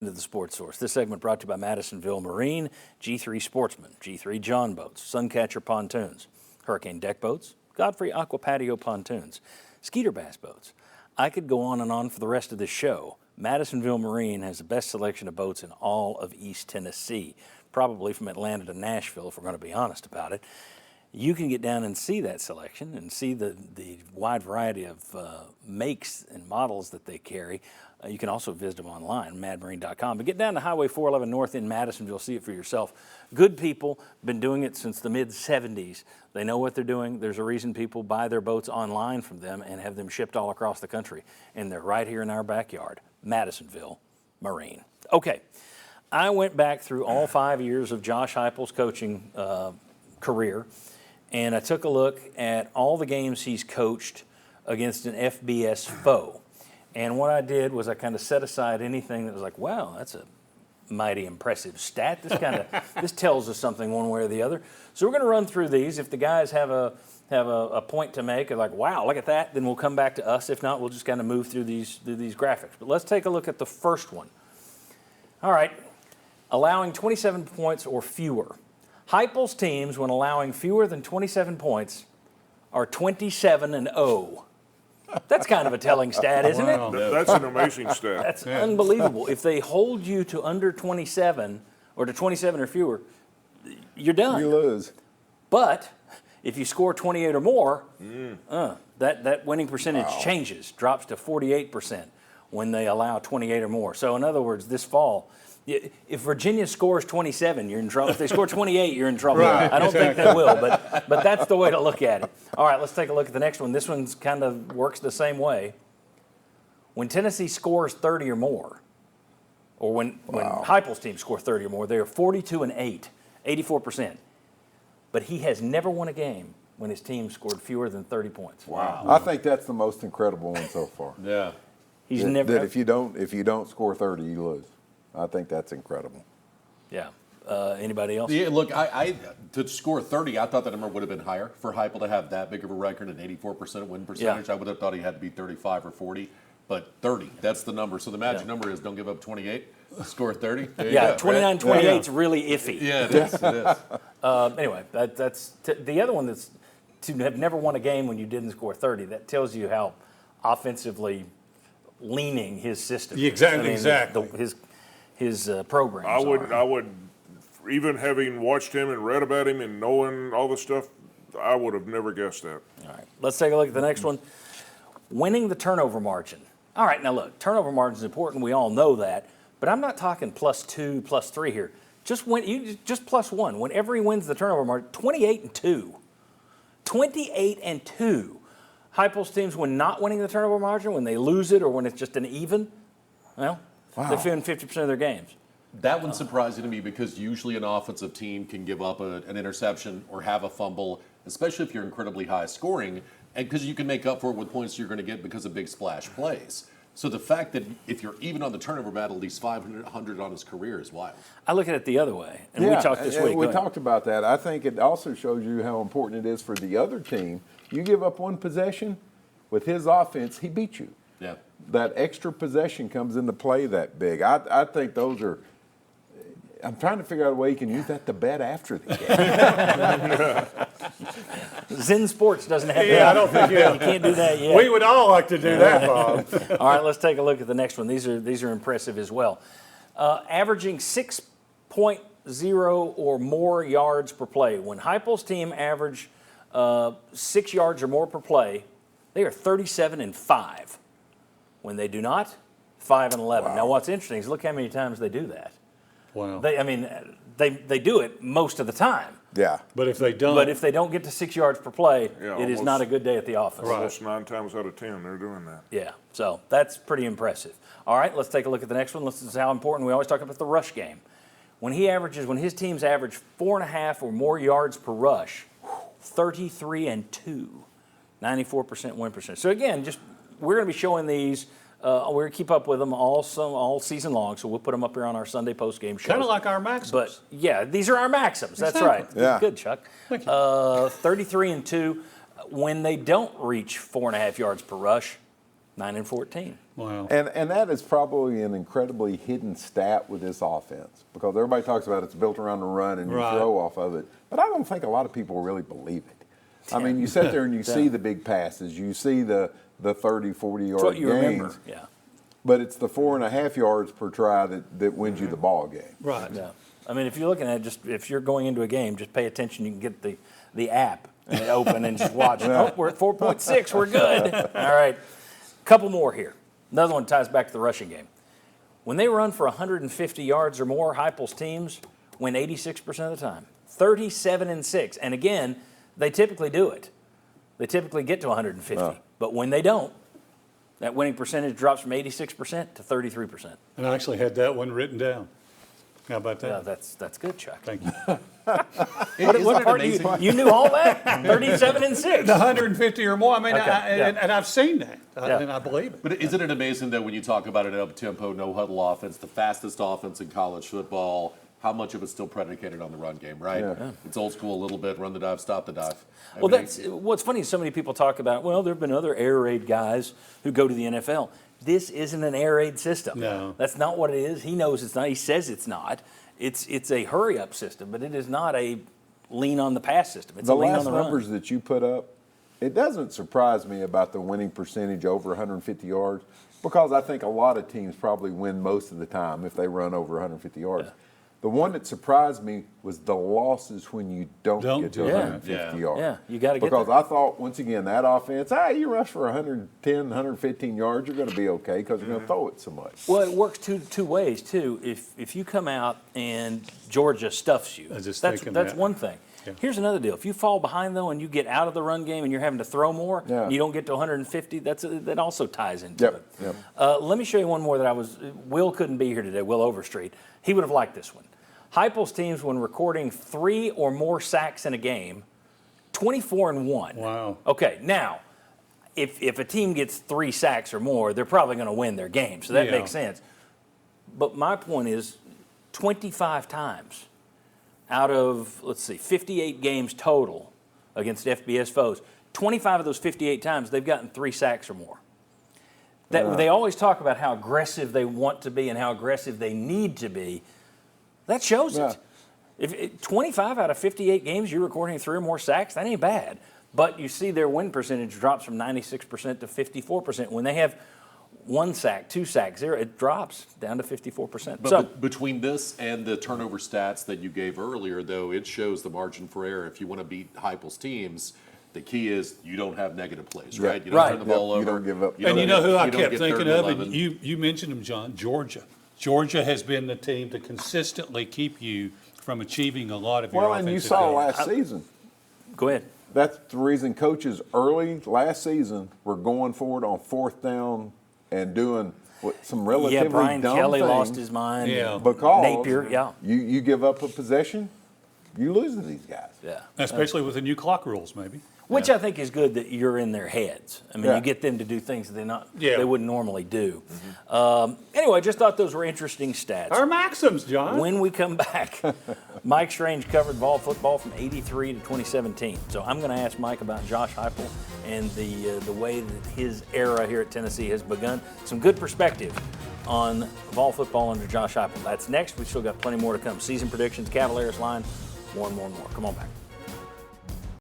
To the Sports Source. This segment brought to you by Madisonville Marine, G3 Sportsman, G3 John Boats, Suncatcher Pontoons, Hurricane Deck Boats, Godfrey Aqua Patio Pontoons, Skeeter Bass Boats. I could go on and on for the rest of this show. Madisonville Marine has the best selection of boats in all of East Tennessee, probably from Atlanta to Nashville, if we're going to be honest about it. You can get down and see that selection and see the wide variety of makes and models that they carry. You can also visit them online, madmarine.com. But get down to Highway 411 North in Madisonville, see it for yourself. Good people, been doing it since the mid-'70s. They know what they're doing. There's a reason people buy their boats online from them and have them shipped all across the country. And they're right here in our backyard, Madisonville Marine. Okay, I went back through all 5 years of Josh Heupel's coaching career, and I took a look at all the games he's coached against an FBS foe. And what I did was I kind of set aside anything that was like, wow, that's a mighty impressive stat. This tells us something one way or the other. So we're going to run through these. If the guys have a point to make, like, wow, look at that, then we'll come back to us. If not, we'll just kind of move through these graphics. But let's take a look at the first one. All right, allowing 27 points or fewer. Heupel's teams, when allowing fewer than 27 points, are 27-0. That's kind of a telling stat, isn't it? That's an amazing stat. That's unbelievable. If they hold you to under 27 or to 27 or fewer, you're done. You lose. But if you score 28 or more, that winning percentage changes, drops to 48% when they allow 28 or more. So in other words, this fall, if Virginia scores 27, you're in trouble. If they score 28, you're in trouble. Right. I don't think they will, but that's the way to look at it. All right, let's take a look at the next one. This one's kind of works the same way. When Tennessee scores 30 or more, or when Heupel's team score 30 or more, they are 42-8, 84%. But he has never won a game when his team scored fewer than 30 points. Wow. I think that's the most incredible one so far. Yeah. He's never. That if you don't score 30, you lose. I think that's incredible. Yeah. Anybody else? Yeah, look, I to score 30, I thought the number would have been higher for Heupel to have that big of a record, an 84% win percentage. Yeah. I would have thought he had to be 35 or 40, but 30, that's the number. So the magic number is don't give up 28, score 30. Yeah, 29-28 is really iffy. Yeah, it is. It is. Anyway, that's the other one that's to have never won a game when you didn't score 30. That tells you how offensively leaning his system is. Exactly. His programs I would, even having watched him and read about him and knowing all the stuff, I would have never guessed that. All right, let's take a look at the next one. Winning the turnover margin. All right, now look, turnover margin is important. We all know that, but I'm not talking +2, +3 here. Just +1. Whenever he wins the turnover margin, 28-2. 28-2. Heupel's teams, when not winning the turnover margin, when they lose it or when it's just an even, well, they win 50% of their games. That one's surprising to me because usually an offensive team can give up an interception or have a fumble, especially if you're incredibly high scoring, and because you can make up for it with points you're going to get because of big splash plays. So the fact that if you're even on the turnover battle, at least 500 on his career is wild. I look at it the other way, and we talked this week. We talked about that. I think it also shows you how important it is for the other team. You give up one possession, with his offense, he beat you. Yeah. That extra possession comes into play that big. I think those are – I'm trying to figure out a way you can use that to bet after the game. Zen Sports doesn't have that. Yeah, I don't think you can't do that yet. We would all like to do that, Bob. All right, let's take a look at the next one. These are impressive as well. Averaging 6.0 or more yards per play. When Heupel's team average 6 yards or more per play, they are 37-5. When they do not, 5-11. Wow. Now, what's interesting is look how many times they do that. Wow. They do it most of the time. Yeah. But if they don't get to 6 yards per play, it is not a good day at the office. Almost 9 times out of 10 they're doing that. Yeah. So that's pretty impressive. All right, let's take a look at the next one. This is how important we always talk about the rush game. When his teams average 4.5 or more yards per rush, 33-2, 94% win percentage. So again, we're going to be showing these. We're going to keep up with them all season long, so we'll put them up here on our Sunday post-game show. Kind of like our maxims. But, yeah, these are our maxims. That's right. Yeah. Good, Chuck. Thank you. 33-2. When they don't reach 4.5 yards per rush, 9-14. Wow. And that is probably an incredibly hidden stat with this offense because everybody talks about it's built around the run and you Right. throw off of it. But I don't think a lot of people really believe it. I mean, you sit there and you see the big passes, you see the 30, 40-yard That's what you gains, remember. Yeah. but it's the 4.5 yards per try that wins you the ball game. Right. Yeah. I mean, if you're looking at it, just if you're going into a game, just pay attention. You can get the app and open and just watch. Oh, we're at 4.6. We're good. All right. Couple more here. Another one ties back to the rushing game. When they run for 150 yards or more, Heupel's teams win 86% of the time. 37-6. And again, they typically do it. They typically get to 150. But when they don't, that winning percentage drops from 86% to 33%. And I actually had that one written down. How about that? Yeah, that's good, Chuck. Thank you. What part you knew all that? 37-6. The 150 or more. I mean, Okay, yeah. and I've seen that, Yeah. and I believe it. But isn't it amazing that when you talk about an up-tempo, no-huddle offense, the fastest offense in college football, how much of it's still predicated on the run game, right? Yeah. It's old school a little bit, run the dive, stop the dive. I Well, mean, that's what's funny is so many people talk about, well, there have been other air raid guys who go to the NFL. This isn't an air raid system. No. That's not what it is. He knows it's not. He says it's not. It's a hurry up system, but it is not a lean on the pass system. It's The a lean on last the numbers run. that you put up, it doesn't surprise me about the winning percentage over 150 yards because I think a lot of teams probably win most of the time if they run over 150 yards. Yeah. The one that surprised me was the losses when you don't get to do it. 150 Yeah. yards. Yeah, you got to get Because there. I thought, once again, that offense, you rush for 110, 115 yards, you're going to be okay because you're going to throw it so much. Well, it works two ways too. If you come out and Georgia stuffs you, I was just that's thinking that. one thing. Yeah. Here's another deal. If you fall behind though and you get out of the run game and you're having to throw more, Yeah. and you don't get to 150. That also ties into it. Yep. Let me show you one more that Will couldn't be here today. Will Overstreet. He would have liked this one. Heupel's teams, when recording 3 or more sacks in a game, 24-1. Wow. Okay, now, if a team gets 3 sacks or more, they're probably going to win their game, so that Yeah. makes sense. But my point is, 25 times out of, 58 games total against FBS foes, 25 of those 58 times, they've gotten 3 sacks or more. They always talk about how aggressive they want to be and how aggressive they need to be. That shows Yeah. it. If 25 out of 58 games you're recording 3 or more sacks, that ain't bad. But you see their win percentage drops from 96% to 54%. When they have 1 sack, 2 sacks, 0, it drops down to 54%. But So between this and the turnover stats that you gave earlier, though, it shows the margin for error. If you want to beat Heupel's teams, the key is you don't have negative plays, Yeah. right? You don't Right. turn the ball Yep, you over. don't give up. And you know who I don't kept get thinking third of, and and 11. you mentioned him, John, Georgia. Georgia has been the team to consistently keep you from achieving a lot of your Well, offensive and you saw goals. last season. go ahead. That's the reason coaches early last season were going forward on 4th down and doing some relatively Yeah, Brian dumb Kelly things lost his mind. Yeah. because Napier, yeah. you give up a possession, you lose to these guys. Yeah. Especially with the new clock rules, maybe. Which I think is good that you're in their heads. I mean, Yeah. you get them to do things that Yeah. they wouldn't normally do. Anyway, I just thought those were interesting stats. Our maxims, John. When we come back, Mike Strange covered Vol football from '83 to 2017. So I'm going to ask Mike about Josh Heupel and the way that his era here at Tennessee has begun. Some good perspective on Vol football under Josh Heupel. That's next. We've still got plenty more to come. Season predictions, Cavaliers line, more and more and more. Come on back.